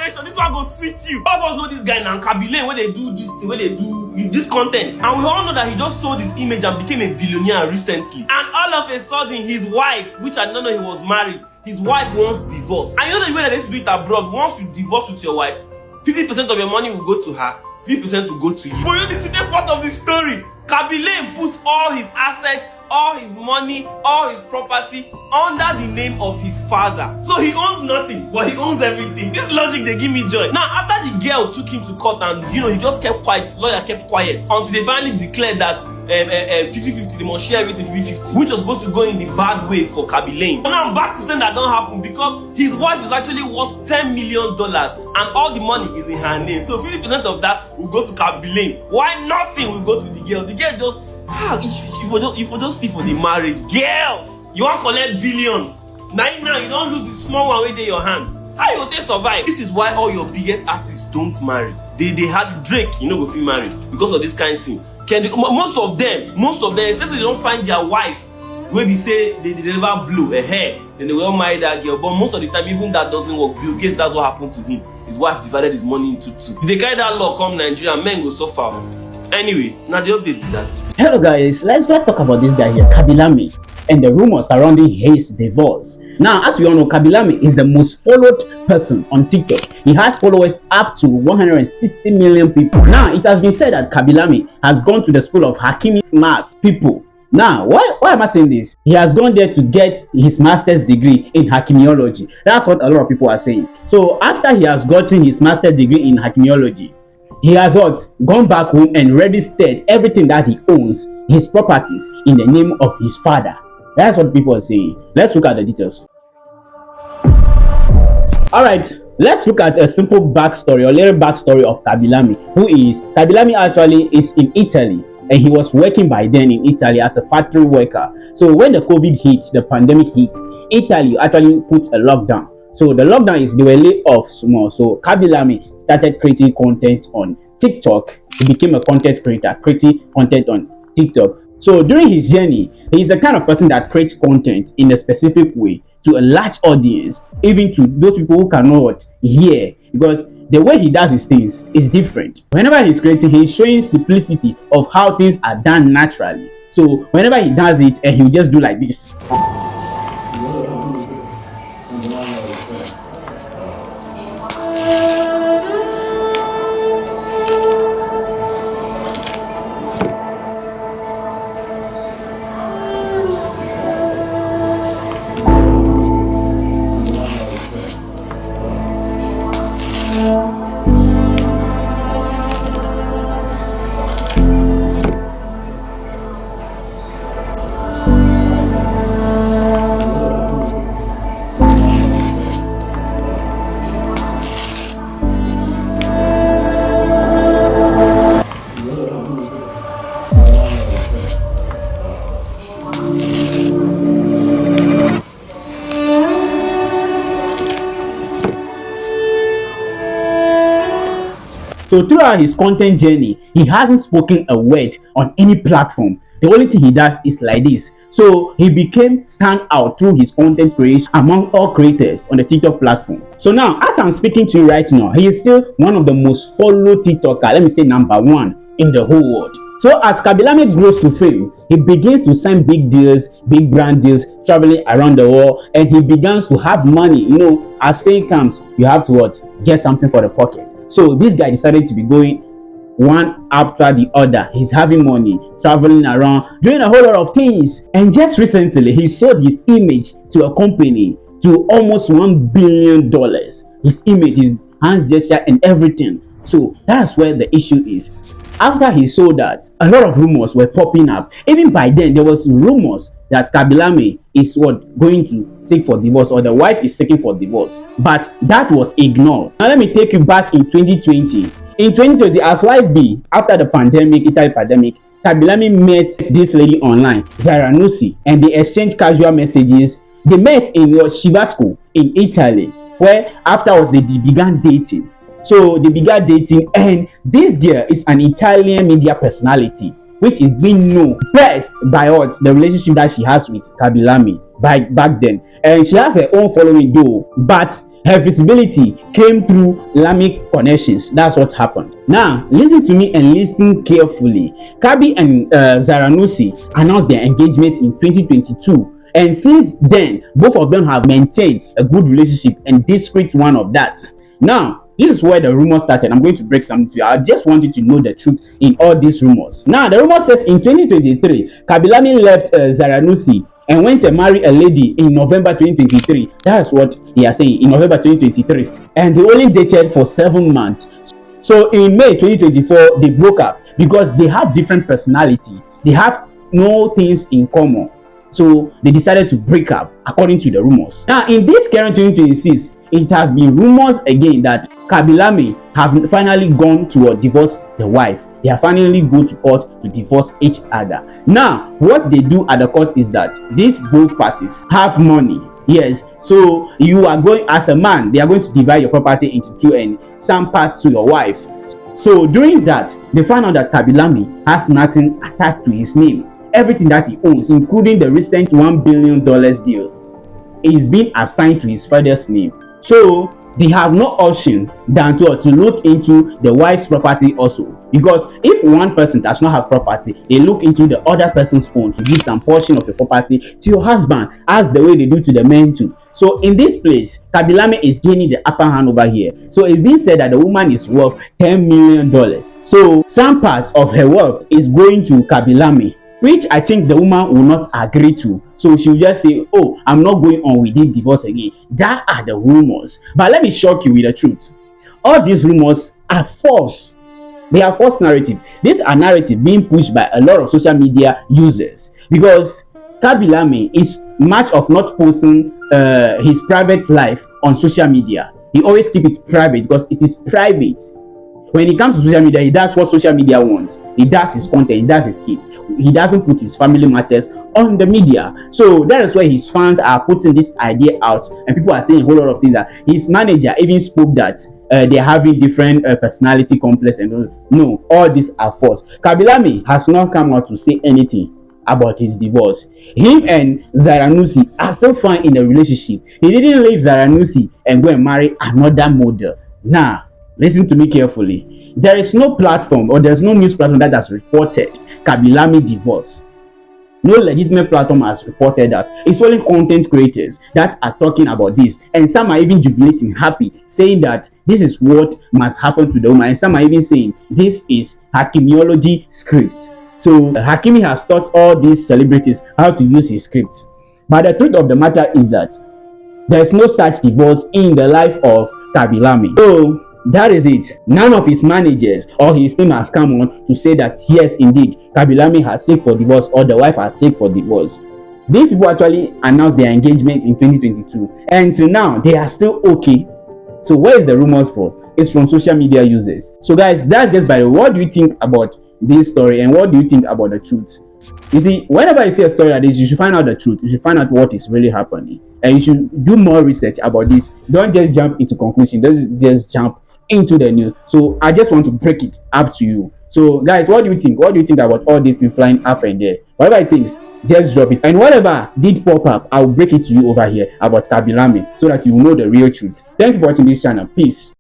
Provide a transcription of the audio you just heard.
generation, this one go sweet you. All of us know this guy now, Khaby Lame, when they do this thing, when they do this content. And we all know that he just sold his image and became a billionaire recently. And all of a sudden, his wife, which I don't know he was married, his wife wants divorce. And you know the way that they used to do it abroad, once you divorce with your wife, 50% of your money will go to her, 50% will go to you. But you know the sweetest part of the story? Khaby Lame put all his assets, all his money, all his property under the name of his father. So he owns nothing, but he owns everything. This logic, they give me joy. Now, after the girl took him to court and, you know, he just kept quiet, lawyer kept quiet, until they finally declared that 50-50, they must share everything 50-50, which was supposed to go in the bad way for Khaby Lame. And now I'm back to saying that don't happen because his wife is actually worth $10 million and all the money is in her name. So 50% of that will go to Khaby Lame. Why nothing will go to the girl? The girl just, if you just stay for the marriage, girls, you want to collect billions. Now you don't lose the small one within your hand. How you take survive? This is why all your biggest artists don't marry. They had Drake, you know, go feel married because of this kind of thing. Most of them, especially they don't find their wife, where we say they never blow a hair, then they will marry that girl. But most of the time, even that doesn't work. Bill Gates, that's what happened to him. His wife divided his money into two. If they carry that law come Nigeria, men will suffer. Anyway, now the update is that. Hello guys, let's talk about this guy here, Khaby Lame, and the rumors surrounding his divorce. Now, as we all know, Khaby Lame is the most followed person on TikTok. He has followers up to 160 million people. Now, it has been said that Khaby Lame has gone to the school of Hakimi Smart people. Now, why am I saying this? He has gone there to get his master's degree in Hakimiology. That's what a lot of people are saying. So, after he has gotten his master's degree in Hakimiology, he has gone back home and registered everything that he owns, his properties, in the name of his father. That's what people are saying. Let's look at the details. Alright, let's look at a simple backstory or little backstory of Khaby Lame. Khaby Lame actually is in Italy, and he was working by then in Italy as a factory worker. So when the COVID hit, the pandemic hit, Italy actually put a lockdown. So the lockdown is they were laid off small. So Khaby Lame started creating content on TikTok. He became a content creator, creating content on TikTok. So during his journey, he's the kind of person that creates content in a specific way to a large audience, even to those people who cannot hear, because the way he does his things is different. Whenever he's creating, he's showing simplicity of how things are done naturally. So whenever he does it, and he'll just do like this. So throughout his content journey, he hasn't spoken a word on any platform. The only thing he does is like this. So he became stand out through his content creation among all creators on the TikTok platform. So now, as I'm speaking to you right now, he is still one of the most followed TikToker, let me say #1 in the whole world. So as Khaby Lame grows to fame, he begins to sign big deals, big brand deals, traveling around the world, and he begins to have money. You know, as fame comes, you have to get something for the pocket. So this guy decided to be going one after the other. He's having money, traveling around, doing a whole lot of things. And just recently, he sold his image to a company to almost $1 billion. His image, his hands gesture and everything. So that's where the issue is. After he sold that, a lot of rumors were popping up. Even by then, there was rumors that Khaby Lame is going to seek for divorce, or the wife is seeking for divorce. But that was ignored. Now let me take you back in 2020. In 2020, as life be, after the pandemic, Italy pandemic, Khaby Lame met this lady online, Zara Nusi, and they exchanged casual messages. They met in Shiva school in Italy, where afterwards they began dating. So they began dating, and this girl is an Italian media personality, which is being known best by the relationship that she has with Khaby Lame back then. And she has her own following though, but her visibility came through Lame connections. That's what happened. Now, listen to me and listen carefully. Khaby and Zaranusi announced their engagement in 2022. And since then, both of them have maintained a good relationship and discreet one of that. Now, this is where the rumor started. I'm going to break something to you. I just want you to know the truth in all these rumors. Now, the rumor says in 2023, Khaby Lame left Zaranusi and went to marry a lady in November 2023. That's what they are saying, in November 2023. And they only dated for 7 months. So in May 2024, they broke up because they have different personality. They have no things in common. So they decided to break up, according to the rumors. Now, in this current 2026, it has been rumors again that Khaby Lame have finally gone to divorce the wife. They have finally go to court to divorce each other. Now, what they do at the court is that these both parties have money. Yes, so you are going, as a man, they are going to divide your property into two and some part to your wife. So during that, they found out that Khaby Lame has nothing attached to his name. Everything that he owns, including the recent $1 billion deal, is being assigned to his father's name. So they have no option than to look into the wife's property also, because if one person does not have property, they look into the other person's own to give some portion of the property to your husband, as the way they do to the men too. So in this place, Khaby Lame is gaining the upper hand over here. So it's being said that the woman is worth $10 million. So some part of her wealth is going to Khaby Lame, which I think the woman will not agree to. So she will just say, oh, I'm not going on with this divorce again. That are the rumors. But let me shock you with the truth. All these rumors are false. They are false narrative. These are narrative being pushed by a lot of social media users, because Khaby Lame is much of not posting his private life on social media. He always keep it private because it is private. When it comes to social media, he does what social media wants. He does his content, he does his skits. He doesn't put his family matters on the media. So that is why his fans are putting this idea out, and people are saying a whole lot of things. That his manager even spoke that they're having different personality complex, and no, all these are false. Khaby Lame has not come out to say anything about his divorce. Him and Zaranusi are still fine in a relationship. He didn't leave Zaranusi and go and marry another model. Nah, listen to me carefully. There is no platform, or there's no news platform that has reported Khaby Lame divorce. No legitimate platform has reported that. It's only content creators that are talking about this, and some are even jubilating, happy, saying that this is what must happen to the woman, and some are even saying this is Hakimiology script. So Hakimi has taught all these celebrities how to use his script. But the truth of the matter is that there is no such divorce in the life of Khaby Lame. So that is it. None of his managers or his team has come on to say that yes, indeed, Khaby Lame has sought for divorce, or the wife has sought for divorce. These people actually announced their engagement in 2022, and till now they are still okay. So where is the rumors for? It's from social media users. So guys, that's just by the way. What do you think about this story, and what do you think about the truth? You see, whenever you see a story like this, you should find out the truth. You should find out what is really happening, and you should do more research about this. Don't just jump into conclusion. Don't just jump into the news. So I just want to break it up to you. So guys, what do you think? What do you think about all this thing flying up and there? Whatever it is, just drop it. And whatever did pop up, I'll break it to you over here about Khaby Lame, so that you know the real truth. Thank you for watching this channel. Peace.